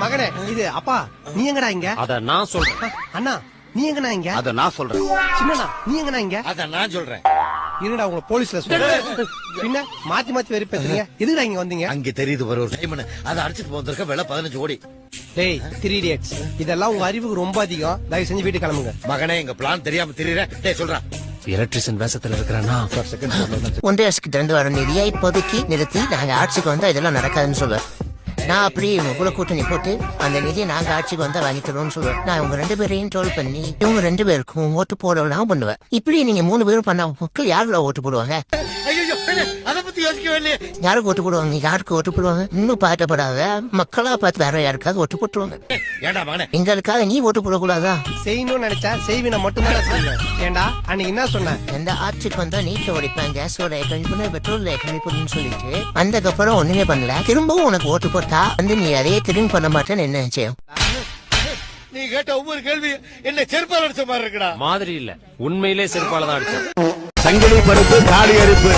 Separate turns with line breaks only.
மகனே இது அப்பா நீ எங்கடா இங்க?
அத நான் சொல்றேன்.
அண்ணா நீ எங்கடா இங்க?
அத நான் சொல்றேன்.
சின்னண்ணா நீ எங்கடா இங்க?
அத நான் சொல்றேன்.
இருடா உங்களை போலீஸ்ல சொல்றேன். பின்ன மாத்தி மாத்தி வெறுப்பேத்துறீங்க. எதுக்குடா இங்க வந்தீங்க?
அங்க தெரியுது வர ஒரு டைம் அத அடிச்சிட்டு போந்திருக்க விலை 15 கோடி.
டேய் 3 idiots இதெல்லாம் உங்க அறிவுக்கு ரொம்ப அதிகம். தயவு செஞ்சு வீட்டுக்கு கிளம்புங்க.
மகனே எங்க பிளான் தெரியாம தெரியற. டேய் சொல்றா.
எலக்ட்ரிஷியன் வேஷத்துல இருக்கிறானா?
ஒன்றிய அரசுக்கு திறந்து வர நிதியை இப்போதைக்கு நிறுத்தி நாங்க ஆட்சிக்கு வந்தா இதெல்லாம் நடக்காதுன்னு சொல்லுவேன். நான் அப்படியே உங்களை கூட்டணி போட்டு அந்த நிதியை நாங்க ஆட்சிக்கு வந்தா வாங்கி தருவோம்னு சொல்லுவேன். நான் உங்க 2 பேரையும் ட்ரோல் பண்ணி இவங்க 2 பேருக்கும் ஓட்டு போடலாம் பண்ணுவேன். இப்படி நீங்க 3 பேரும் பண்ண மக்கள் யாருல ஓட்டு போடுவாங்க?
ஐயோ அத பத்தி யோசிக்கவே இல்லையே.
யாருக்கு ஓட்டு போடுவாங்க? யாருக்கு ஓட்டு போடுவாங்க? இன்னும் பாட்டப்படாத மக்களா பார்த்து வேற யாருக்காவது ஓட்டு போட்டுருவாங்க.
ஏண்டா மகனே
எங்களுக்காக நீ ஓட்டு போடக்கூடாதா?
செய்யணும்னு நினைச்சா செய்வின மட்டும் தான் செய்வேன். ஏண்டா அன்னைக்கு என்ன சொன்னேன்?
எந்த ஆட்சிக்கு வந்தா நீட்டை உடைப்பேன், கேஸோட கழிப்புன்னு பெட்ரோல் கழிப்புன்னு சொல்லிட்டு வந்ததுக்கப்புறம் ஒண்ணுமே பண்ணல. திரும்பவும் உனக்கு ஓட்டு போட்டா வந்து நீ அதே திரும்பி பண்ண மாட்டேன்னு என்ன நிச்சயம்?
நீ கேட்ட ஒவ்வொரு கேள்வி என்ன செருப்பால் அடிச்ச மாதிரி இருக்குடா.
மாதிரி இல்ல, உண்மையிலே செருப்பால தான் அடிச்சேன்.
சங்கிலி பருப்பு காலி அரிப்பு